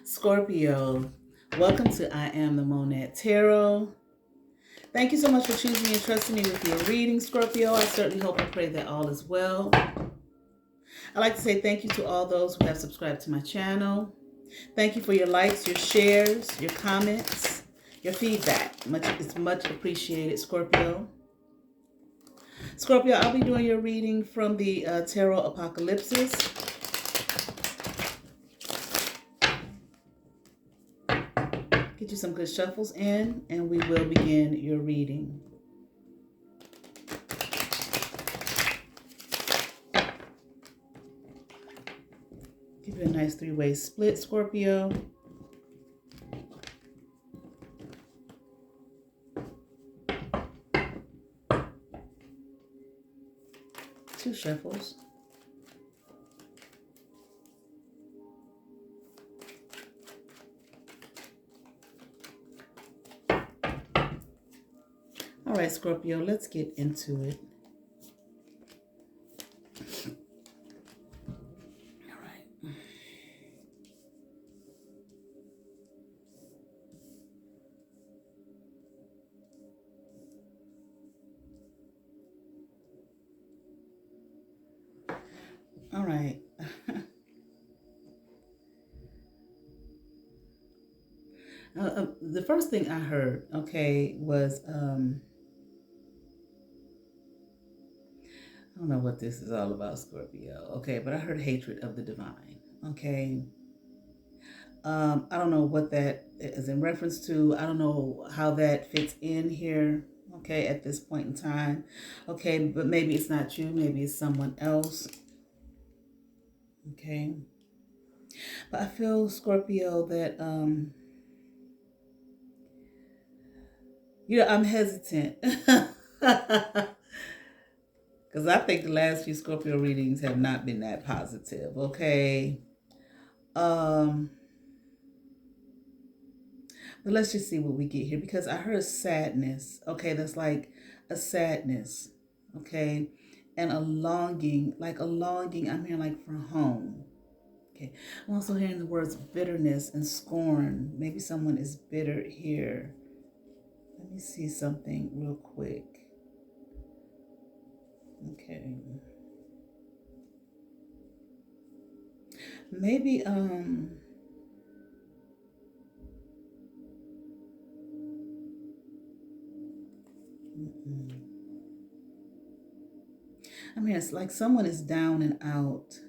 Scorpio, welcome to I Am the Monad Tarot. Thank you so much for choosing and trusting me with your reading, Scorpio. I certainly hope and pray that all is well. I'd like to say thank you to all those who have subscribed to my channel. Thank you for your likes, your shares, your comments, your feedback. It's much appreciated, Scorpio. Scorpio, I'll be doing your reading from the Tarot Apocalypses. Get you some good shuffles in, and we will begin your reading. Give you a nice three-way split, Scorpio. Two shuffles. All right, Scorpio, let's get into it. All right. All right. The first thing I heard, okay, was I don't know what this is all about, Scorpio. Okay, but I heard hatred of the divine. Okay. I don't know what that is in reference to. I don't know how that fits in here. Okay, at this point in time. Okay, but maybe it's not you. Maybe it's someone else. Okay. But I feel, Scorpio, that I'm hesitant. Because I think the last few Scorpio readings have not been that positive, okay? But let's just see what we get here. Because I heard sadness, okay? That's like a sadness, okay? And a longing, I'm hearing like for home. Okay, I'm also hearing the words bitterness and scorn. Maybe someone is bitter here. Let me see something real quick. Okay. Maybe I mean, it's like someone is down and out,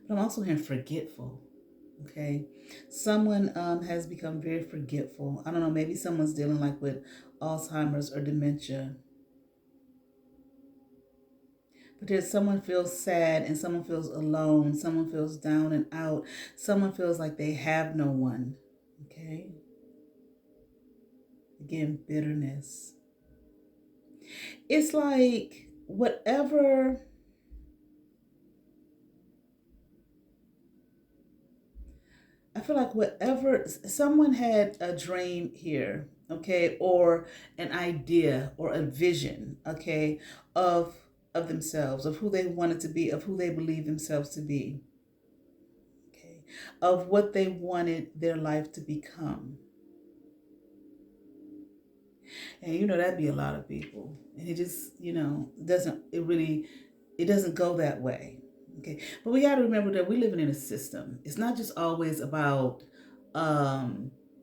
but I'm also hearing forgetful. Okay, someone has become very forgetful. I don't know, maybe someone's dealing like with Alzheimer's or dementia. But there's someone feels sad and someone feels alone. Someone feels down and out. Someone feels like they have no one. Okay. Again, bitterness. It's like whatever. I feel like whatever someone had a dream here, okay, or an idea or a vision, okay, of themselves, of who they wanted to be, of who they believe themselves to be, okay, of what they wanted their life to become. And that'd be a lot of people. And it just, it doesn't go that way. Okay. But we got to remember that we're living in a system. It's not just always about,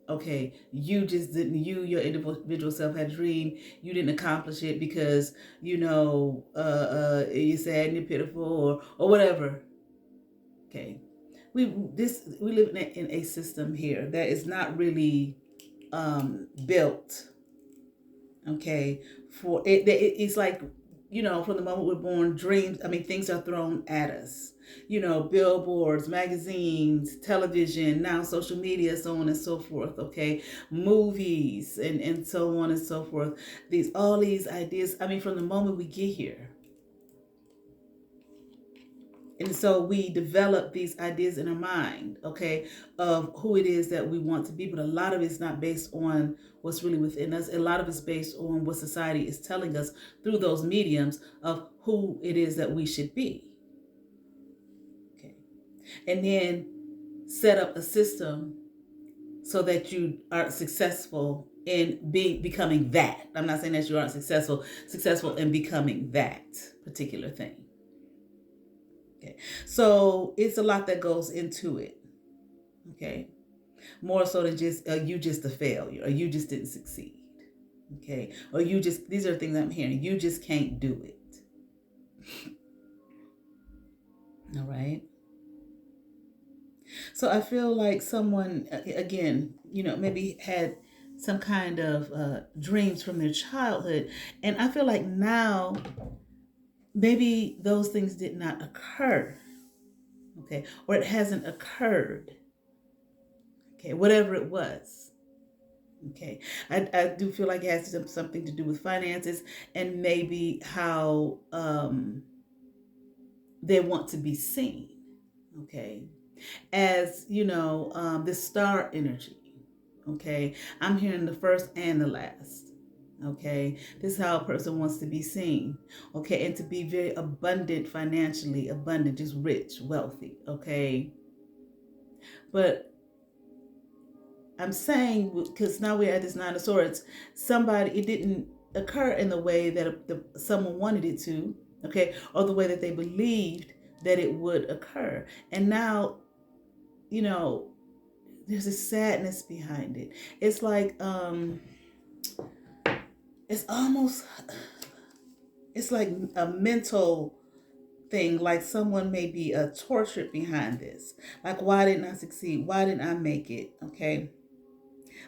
okay, your individual self had a dream, you didn't accomplish it because, you're sad and you're pitiful or whatever. Okay. We live in a system here that is not really built, okay, for it's like, from the moment we're born, things are thrown at us, billboards, magazines, television, now social media, so on and so forth, okay, movies, and so on and so forth. All these ideas, from the moment we get here. And so we develop these ideas in our mind, okay, of who it is that we want to be. But a lot of it's not based on what's really within us. A lot of it's based on what society is telling us through those mediums of who it is that we should be. Okay. And then set up a system so that you are successful in becoming that. I'm not saying that you aren't successful in becoming that particular thing. Okay. So it's a lot that goes into it. Okay. More so than just you just a failure or you just didn't succeed. Okay. Or you just, these are things I'm hearing. You just can't do it. All right. So I feel like someone, again, maybe had some kind of dreams from their childhood. And I feel like now maybe those things did not occur. Okay. Or it hasn't occurred. Okay. Whatever it was. Okay. I do feel like it has something to do with finances and maybe how they want to be seen. Okay. As this star energy. Okay, I'm hearing the first and the last. Okay, this is how a person wants to be seen. Okay, and to be very abundant, financially abundant, just rich, wealthy. Okay, but I'm saying, because now we're at this Nine of Swords, it didn't occur in the way that someone wanted it to. Okay, or the way that they believed that it would occur, and now you know there's a sadness behind it. It's like it's almost, it's like a mental thing, like someone may be tortured behind this. Like, why didn't I succeed? Why didn't I make it? Okay,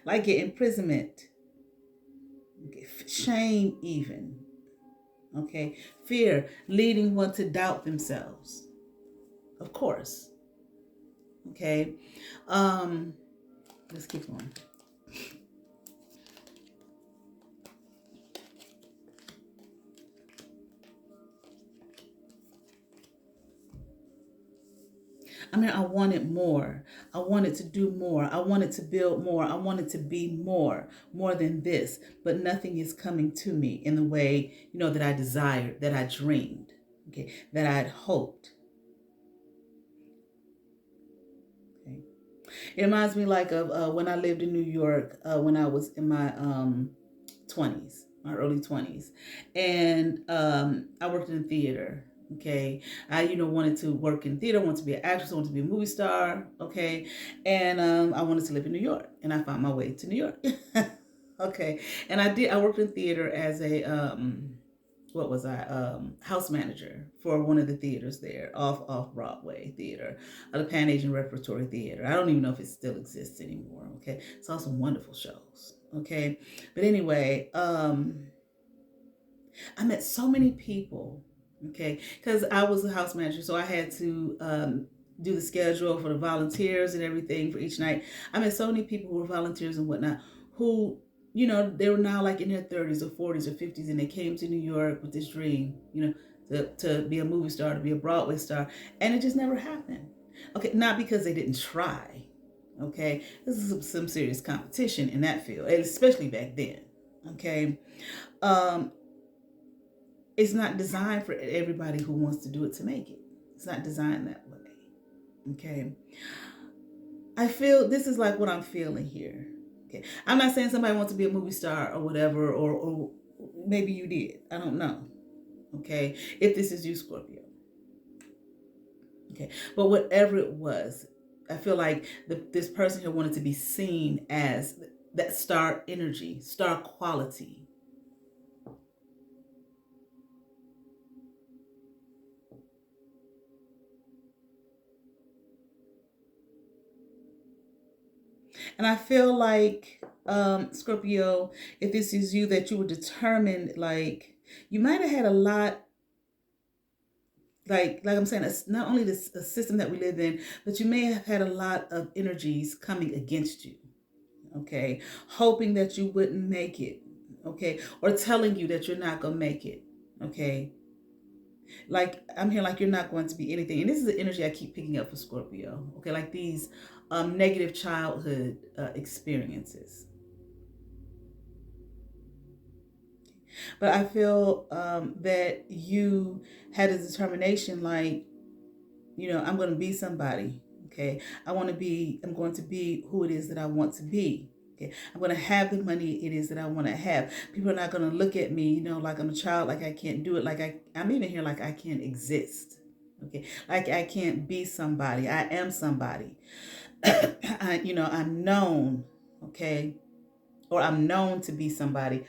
like get imprisonment, okay. Shame, even. Okay, fear leading one to doubt themselves, of course. Okay, let's keep going. I mean, I wanted more. I wanted to do more. I wanted to build more. I wanted to be more than this. But nothing is coming to me in the way, that I desired, that I dreamed, okay, that I'd hoped. Okay. It reminds me like of when I lived in New York, when I was in my 20s, my early 20s. And I worked in theater. Okay. I, wanted to work in theater, wanted to be an actress, wanted to be a movie star. Okay. And I wanted to live in New York. And I found my way to New York. Okay. And I worked in theater as a, what was I, house manager for one of the theaters there, off Broadway theater, the Pan Asian Repertory Theater. I don't even know if it still exists anymore. Okay. Saw some wonderful shows. Okay. But anyway, I met so many people, okay, because I was a house manager, so I had to do the schedule for the volunteers and everything for each night. I met so many people who were volunteers and whatnot, who, they were now like in their 30s or 40s or 50s, and they came to New York with this dream, to be a movie star, to be a Broadway star, and it just never happened. Okay, not because they didn't try. Okay, this is some serious competition in that field, and especially back then. Okay, um, it's not designed for everybody who wants to do it to make it. It's not designed that way. Okay. I feel this is like what I'm feeling here. Okay. I'm not saying somebody wants to be a movie star or whatever, or maybe you did. I don't know. Okay. If this is you, Scorpio. Okay. But whatever it was, I feel like this person here wanted to be seen as that star energy, star quality. And I feel like, Scorpio, if this is you, that you were determined, like you might have had a lot, like I'm saying, it's not only this a system that we live in, but you may have had a lot of energies coming against you. Okay, hoping that you wouldn't make it. Okay, or telling you that you're not gonna make it. Okay, like I'm here, like you're not going to be anything. And this is the energy I keep picking up for Scorpio. Okay, like these negative childhood experiences. But I feel that you had a determination, like, I'm going to be somebody. Okay. I'm going to be who it is that I want to be. Okay. I'm going to have the money it is that I want to have. People are not going to look at me, like I'm a child, like I can't do it, like I'm even here like I can't exist. Okay. Like I can't be somebody. I am somebody. I'm known. Okay. Or I'm known to be somebody.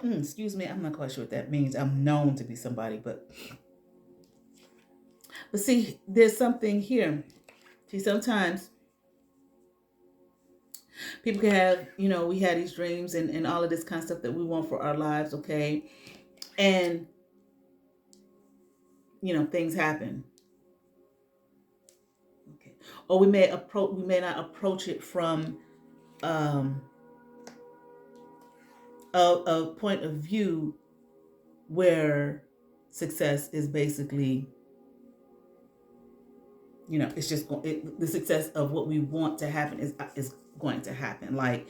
Excuse me. I'm not quite sure what that means. I'm known to be somebody, but see, there's something here. See, sometimes people can have, we had these dreams and all of this kind of stuff that we want for our lives, okay? And, things happen. Okay. Or we may not approach it from a point of view where success is basically, it's just the success of what we want to happen is going to happen. Like,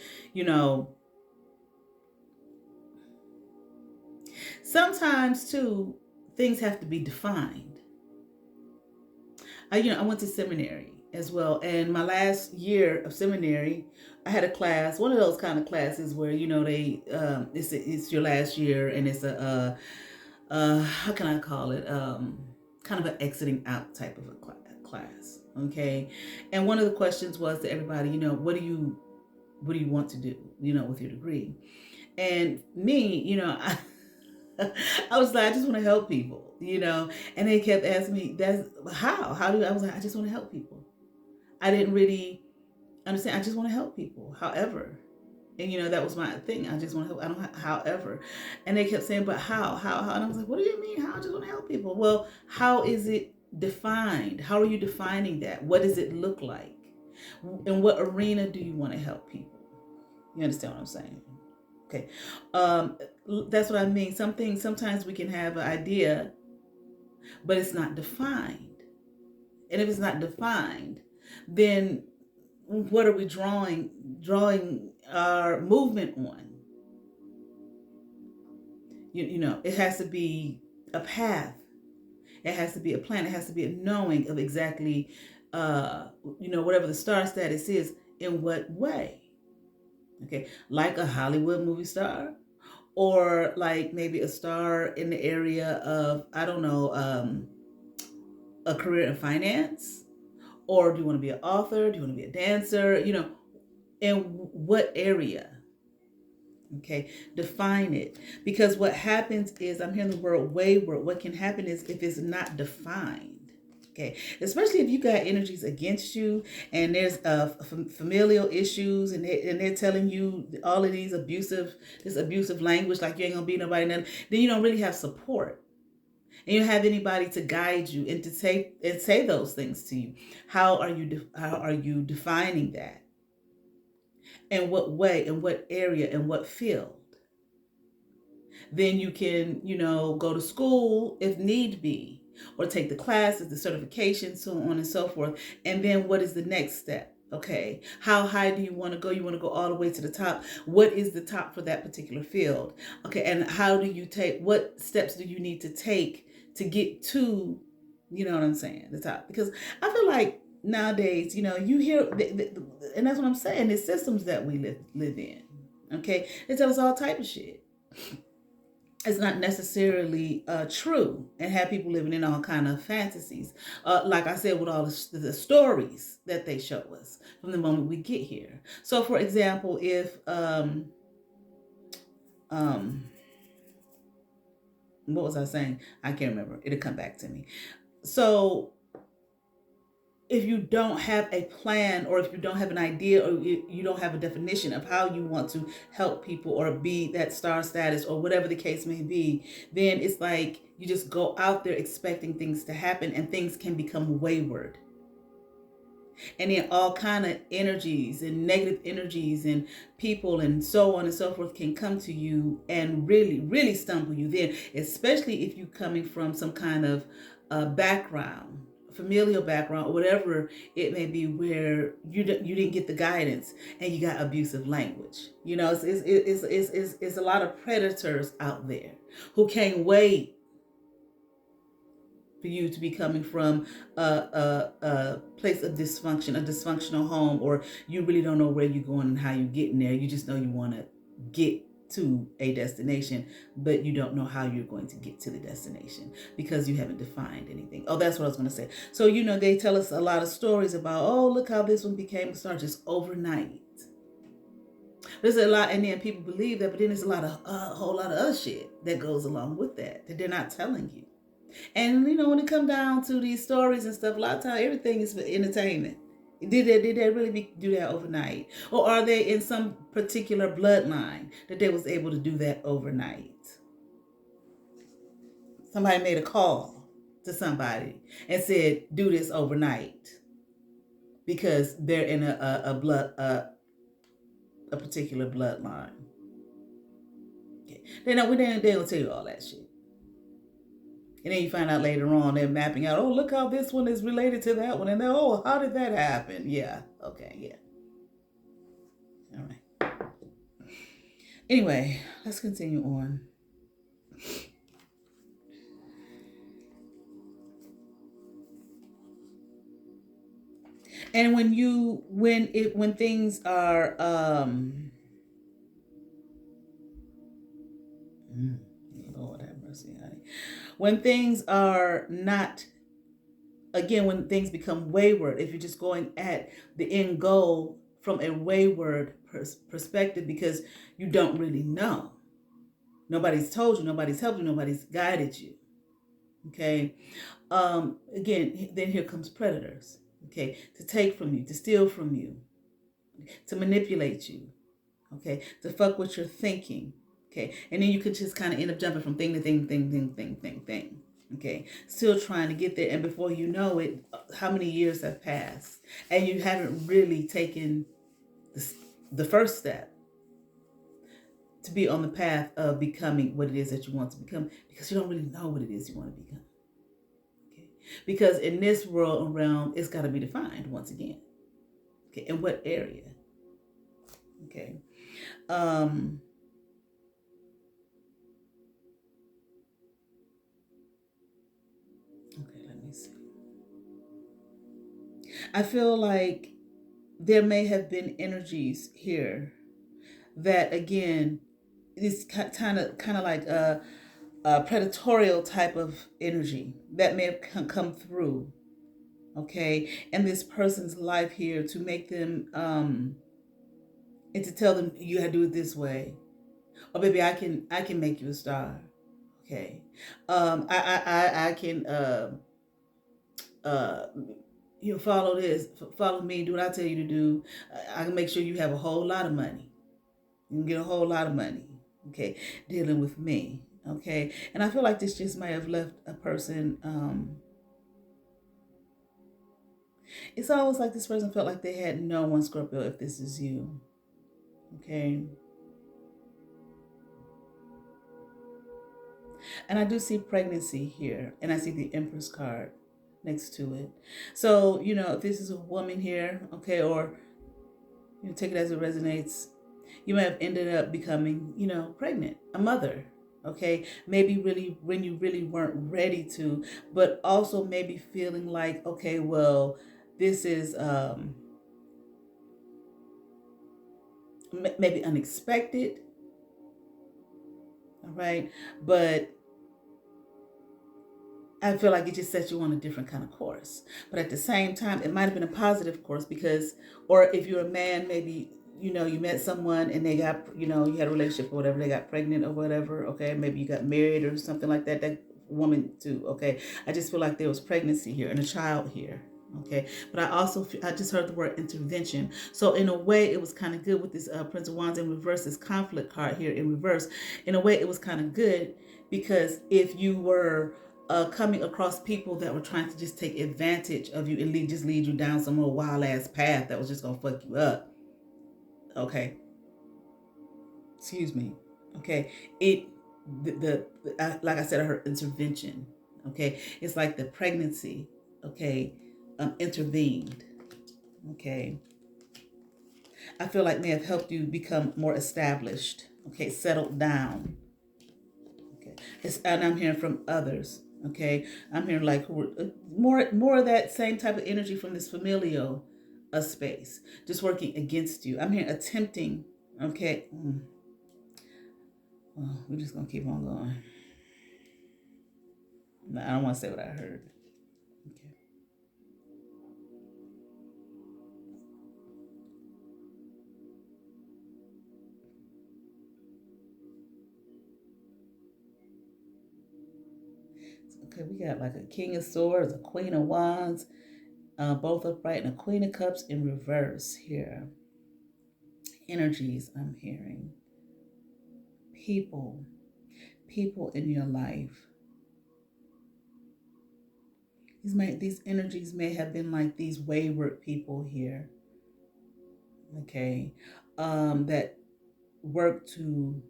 sometimes too, things have to be defined. I went to seminary as well, and my last year of seminary, I had a class, one of those kind of classes where they it's your last year, and it's a how can I call it, kind of an exiting out type of a class, okay? And one of the questions was to everybody, what do you want to do, with your degree? And me, I was like, I just want to help people, and they kept asking me, that's how do I was like, I just want to help people. I didn't really understand. I just want to help people. However, and that was my thing. I just want to help. I don't. However, and they kept saying, but how? And I was like, what do you mean? How? I just want to help people. Well, how is it defined? How are you defining that? What does it look like? In what arena do you want to help people? You understand what I'm saying? Okay. That's what I mean. Sometimes we can have an idea, but it's not defined. And if it's not defined, then what are we drawing our movement on? It has to be a path. It has to be a plan. It has to be a knowing of exactly, whatever the star status is, in what way. Okay, like a Hollywood movie star, or like maybe a star in the area of, I don't know, a career in finance, or do you want to be an author? Do you want to be a dancer? In what area? Okay, define it. Because what happens is, I'm hearing the word wayward. What can happen is if it's not defined. Okay, especially if you got energies against you, and there's familial issues, and they're telling you all of this abusive language, like you ain't gonna be nobody, then you don't really have support, and you don't have anybody to guide you and to say those things to you. How are you defining that? In what way? In what area? In what field? Then you can, go to school if need be, or take the classes, the certifications, so on and so forth. And then what is the next step? Okay, how high do you want to go? You want to go all the way to the top. What is the top for that particular field? Okay, and what steps do you need to take to get to, what I'm saying, the top? Because I feel like nowadays, you hear, and that's what I'm saying, the systems that we live in, okay, they tell us all type of shit. It's not necessarily true, and have people living in all kind of fantasies. Like I said, with all the stories that they show us from the moment we get here. So, for example, if what was I saying? I can't remember. It'll come back to me. So, if you don't have a plan, or if you don't have an idea, or you don't have a definition of how you want to help people or be that star status, or whatever the case may be, then it's like you just go out there expecting things to happen, and things can become wayward. And then all kind of energies and negative energies and people and so on and so forth can come to you and really, really stumble you then, especially if you're coming from some kind of background, familial background, or whatever it may be, where you didn't get the guidance and you got abusive language. It's a lot of predators out there who can't wait for you to be coming from a place of dysfunction, a dysfunctional home, or you really don't know where you're going and how you're getting there. You just know you want to get to a destination, but you don't know how you're going to get to the destination because you haven't defined anything. Oh, that's what I was going to say. So, they tell us a lot of stories about, oh, look how this one became a star just overnight. There's a lot, and then people believe that, but then there's a whole lot of other shit that goes along with that they're not telling you. And when it come down to these stories and stuff, a lot of times everything is for entertainment. Did they really do that overnight, or are they in some particular bloodline that they was able to do that overnight? Somebody made a call to somebody and said, "Do this overnight," because they're in a particular bloodline. Okay. They don't tell you all that shit. And then you find out later on they're mapping out, oh, look how this one is related to that one. And then, oh, how did that happen? Yeah. Okay. Yeah. All right. Anyway, let's continue on. And when things are Lord have mercy, honey. When things are not, again, when things become wayward, if you're just going at the end goal from a wayward perspective because you don't really know. Nobody's told you, nobody's helped you, nobody's guided you. Okay. Again, then here comes predators. Okay, to take from you, to steal from you, to manipulate you. Okay, to fuck with your thinking. Okay, and then you could just kind of end up jumping from thing to thing. Okay, still trying to get there, and before you know it, how many years have passed, and you haven't really taken the first step to be on the path of becoming what it is that you want to become, because you don't really know what it is you want to become. Okay, because in this world and realm, it's got to be defined once again. Okay, in what area? Okay. Okay, let me see. I feel like there may have been energies here that, again, is kind of like a predatorial type of energy that may have come through. Okay, and this person's life here to make them and to tell them you gotta do it this way, or baby, I can make you a star. Okay, I can uh follow this, follow me, do what I tell you to do. I can make sure you have a whole lot of money. You can get a whole lot of money. Okay, dealing with me. Okay, and I feel like this just may have left a person. It's almost like this person felt like they had no one, Scorpio, if this is you. Okay. And I do see pregnancy here, and I see the Empress card next to it. So, if this is a woman here, okay, or take it as it resonates, you may have ended up becoming, pregnant, a mother, okay? Maybe really when you really weren't ready to, but also maybe feeling like, okay, well, this is maybe unexpected, all right? But I feel like it just set you on a different kind of course. But at the same time, it might have been a positive course because, or if you're a man, maybe, you met someone and they got, you had a relationship or whatever, they got pregnant or whatever. Okay. Maybe you got married or something like that. That woman too. Okay. I just feel like there was pregnancy here and a child here. Okay. But I just heard the word intervention. So in a way, it was kind of good with this Prince of Wands in reverse, this conflict card here in reverse. In a way, it was kind of good because if you were coming across people that were trying to just take advantage of you and just lead you down some old wild ass path that was just gonna fuck you up. Okay. Excuse me. Okay. Like I said, I heard intervention. Okay. It's like the pregnancy. Okay. Intervened. Okay. I feel like may have helped you become more established. Okay. Settled down. Okay. And I'm hearing from others. Okay, I'm hearing like more of that same type of energy from this familial space, just working against you. I'm hearing attempting. Okay, well, we're just gonna keep on going. No, I don't want to say what I heard. Okay. Okay, we got like a King of Swords, a Queen of Wands, both upright, and a Queen of Cups in reverse here. Energies I'm hearing. People, people in your life. These energies may have been like these wayward people here. Okay, that work to.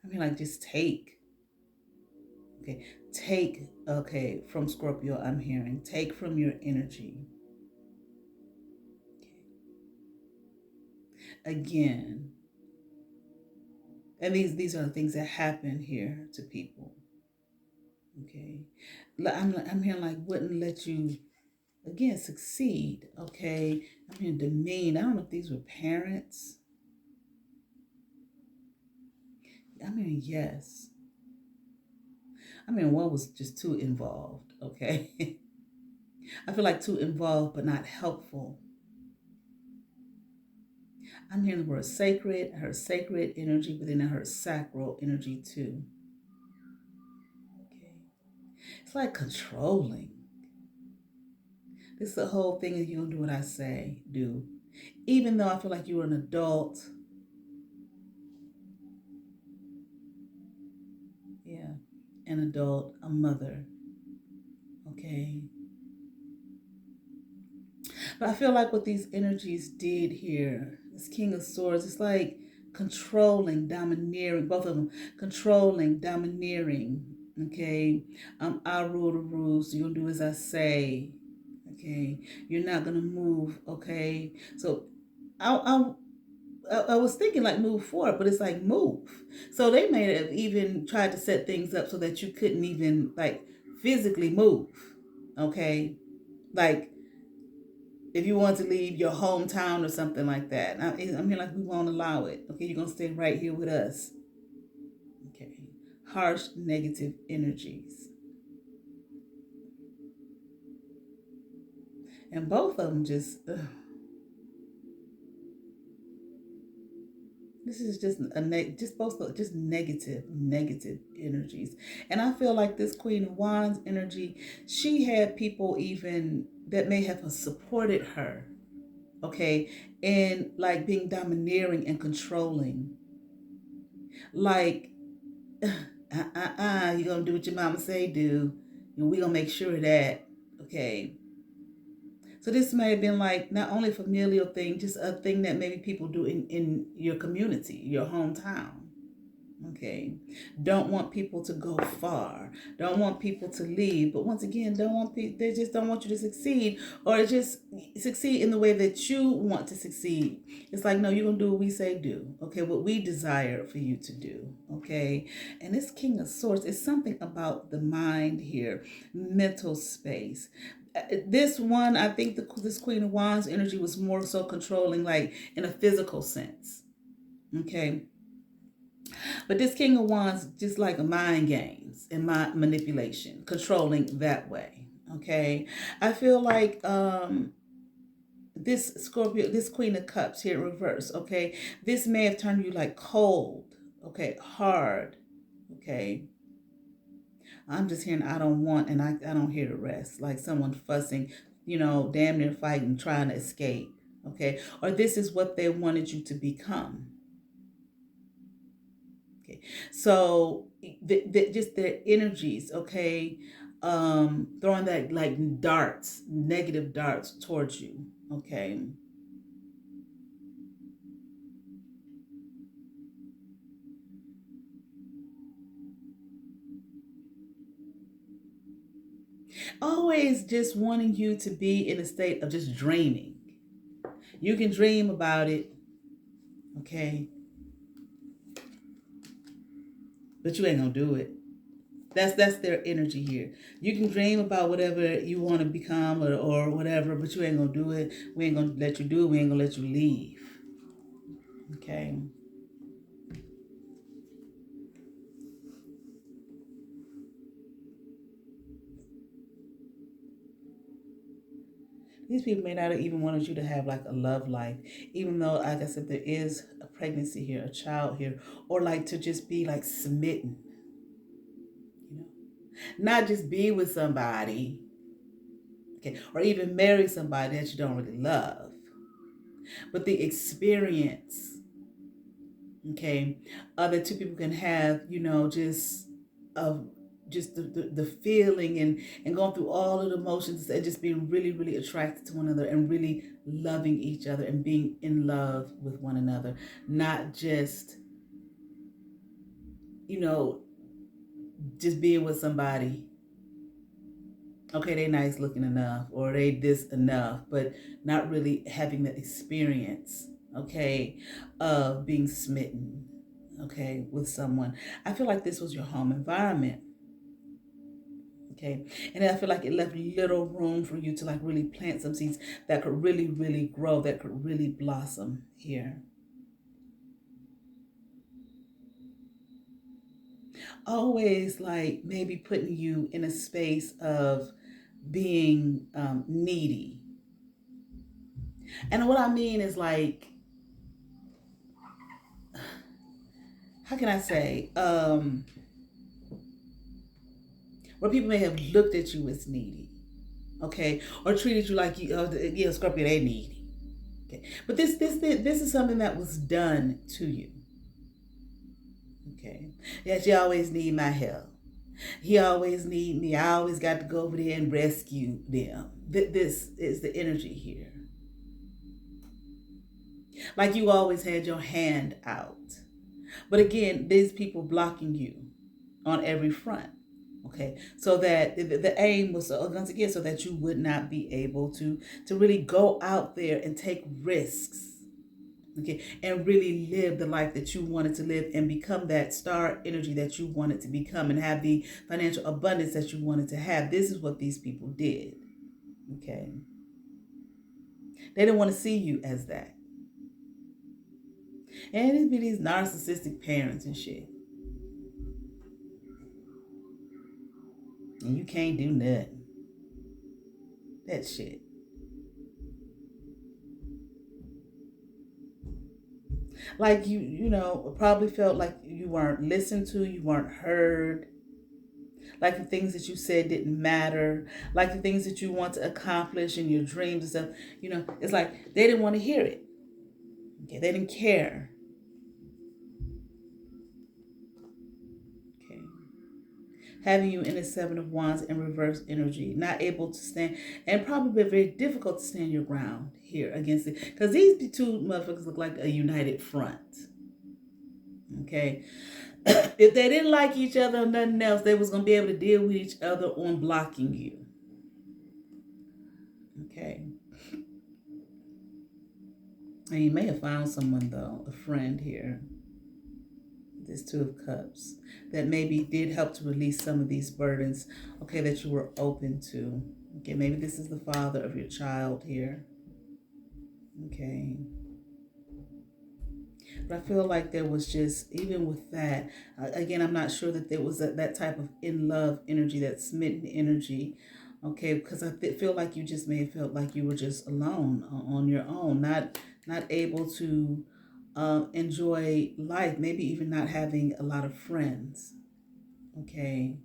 I mean, like just take. Okay, take. Okay, from Scorpio, I'm hearing take from your energy. Again, and these are the things that happen here to people. Okay, I'm hearing like wouldn't let you again succeed. Okay, I'm hearing demean. I don't know if these were parents. I mean, yes. I mean, one was just too involved. Okay, I feel like too involved but not helpful. I'm hearing the word sacred, her sacred energy, but then her sacral energy too. Okay, it's like controlling. This is the whole thing of you gonna do what I say, do. Even though I feel like you're an adult, yeah, an adult, a mother, okay? But I feel like what these energies did here, this King of Swords, it's like controlling, domineering, both of them, controlling, domineering, okay? I'll rule the rules, you'll do as I say, okay? You're not gonna move, okay? So I, I was thinking like move forward, but it's like move. So they may have even tried to set things up so that you couldn't even like physically move. Okay. Like if you want to leave your hometown or something like that. I mean, like we won't allow it. Okay. You're going to stay right here with us. Okay. Harsh negative energies. And both of them just, this is just just both just negative energies, and I feel like this Queen of Wands energy, she had people even that may have supported her, okay, and like being domineering and controlling, like you gonna do what your mama say do, and we gonna make sure of that, okay. So this may have been like not only a familial thing, just a thing that maybe people do in your community, your hometown. Okay. Don't want people to go far. Don't want people to leave. But once again, don't want people, they just don't want you to succeed or just succeed in the way that you want to succeed. It's like, no, you're going to do what we say do. Okay. What we desire for you to do. Okay. And this King of Swords is something about the mind here, mental space. This one, I think this Queen of Wands energy was more so controlling, like in a physical sense. Okay. But this King of Wands just like a mind games and mind manipulation, controlling that way. Okay. I feel like this Scorpio, this Queen of Cups here in reverse, okay. This may have turned you like cold, okay, hard, okay. I'm just hearing I don't want and I don't hear the rest. Like someone fussing, damn near fighting, trying to escape. Okay. Or this is what they wanted you to become. Okay. So just their energies, okay, throwing that like darts, negative darts towards you, okay. Always just wanting you to be in a state of just dreaming. You can dream about it, okay, but you ain't gonna do it. That's their energy here. You can dream about whatever you want to become or whatever, but you ain't gonna do it. We ain't gonna let you do it. We ain't gonna let you leave. Okay. These people may not have even wanted you to have like a love life, even though, like I said, there is a pregnancy here, a child here, or like to just be like smitten, you know, not just be with somebody, okay, or even marry somebody that you don't really love, but the experience, okay, that two people can have, just of just the feeling and going through all of the emotions and just being really, really attracted to one another and really loving each other and being in love with one another, not just, you know, just being with somebody. Okay, they nice looking enough or they this enough, but not really having the experience, okay, of being smitten, okay, with someone. I feel like this was your home environment. Okay. And I feel like it left little room for you to like really plant some seeds that could really, really grow, that could really blossom here. Always like maybe putting you in a space of being needy. And what I mean is like, how can I say? Where people may have looked at you as needy, okay, or treated you like yeah, Scorpio, they needy. Okay. But this is something that was done to you. Okay. That you always need my help. He always need me. I always got to go over there and rescue them. This is the energy here. Like you always had your hand out. But again, these people blocking you on every front. Okay, so that the aim was once again so that you would not be able to really go out there and take risks, okay, and really live the life that you wanted to live and become that star energy that you wanted to become and have the financial abundance that you wanted to have. This is what these people did, okay? They didn't want to see you as that. And it'd be these narcissistic parents and shit. And you can't do nothing. That shit. Like probably felt like you weren't listened to, you weren't heard, like the things that you said didn't matter, like the things that you want to accomplish in your dreams and stuff, it's like they didn't want to hear it. Okay, they didn't care. Okay. Having you in the Seven of Wands in reverse energy, not able to stand, and probably very difficult to stand your ground here against it. Because these two motherfuckers look like a united front. Okay. If they didn't like each other or nothing else, they was going to be able to deal with each other on blocking you. Okay. And you may have found someone, though, a friend here, this Two of Cups, that maybe did help to release some of these burdens, okay, that you were open to. Okay, maybe this is the father of your child here. Okay. But I feel like there was just, even with that, again, I'm not sure that there was that type of in love energy, that smitten energy. Okay, because I feel like you just may have felt like you were just alone on your own, not able to enjoy life, maybe even not having a lot of friends. Okay.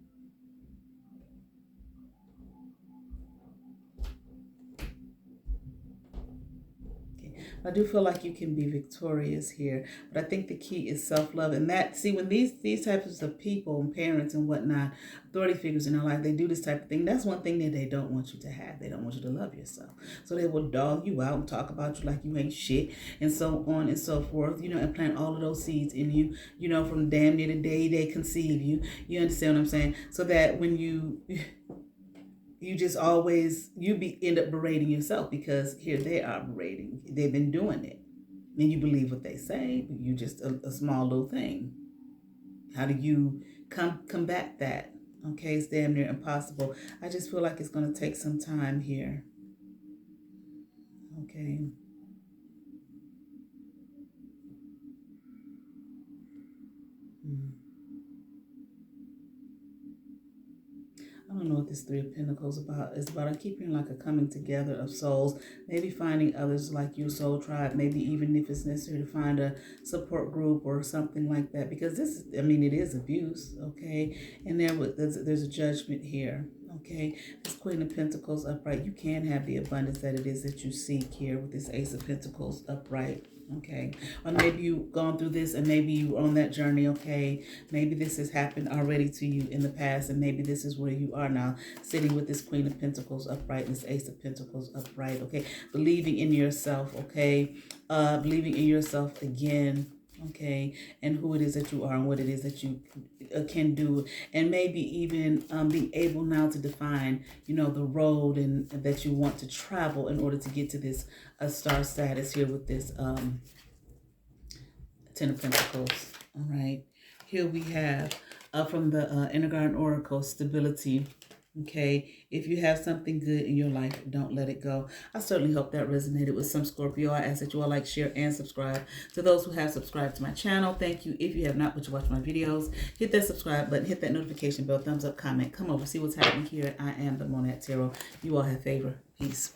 I do feel like you can be victorious here, but I think the key is self-love. And that, see, when these types of people and parents and whatnot, authority figures in our life, they do this type of thing. That's one thing that they don't want you to have. They don't want you to love yourself. So they will dog you out and talk about you like you ain't shit and so on and so forth, and plant all of those seeds in you, from damn near the day they conceive you. You understand what I'm saying? So that when you just always end up berating yourself, because here they are berating. They've been doing it, and you believe what they say, but you just a small little thing. How do you combat that? Okay, it's damn near impossible. I just feel like it's going to take some time here. Okay. Hmm. I don't know what this Three of Pentacles about. It's about, I keep hearing like a coming together of souls, maybe finding others like you, soul tribe, maybe even if it's necessary to find a support group or something like that, because this is, I mean, it is abuse, okay? And there's a judgment here, okay? This Queen of Pentacles upright, you can have the abundance that it is that you seek here with this Ace of Pentacles upright. Okay, or maybe you've gone through this and maybe you're on that journey. Okay, maybe this has happened already to you in the past, and maybe this is where you are now, sitting with this Queen of Pentacles upright and this Ace of Pentacles upright. Okay, believing in yourself. Okay, believing in yourself again. Okay, and who it is that you are and what it is that you can do, and maybe even be able now to define, you know, the road and that you want to travel in order to get to this star status here with this Ten of Pentacles. All right, here we have from the Inner Garden Oracle, stability. Okay, if you have something good in your life, don't let it go. I certainly hope that resonated with some Scorpio. I ask that you all like, share, and subscribe. To those who have subscribed to my channel, thank you. If you have not, but you watch my videos, hit that subscribe button, hit that notification bell, thumbs up, comment, come over, see what's happening here. I am the Monad Tarot. You all have favor. Peace.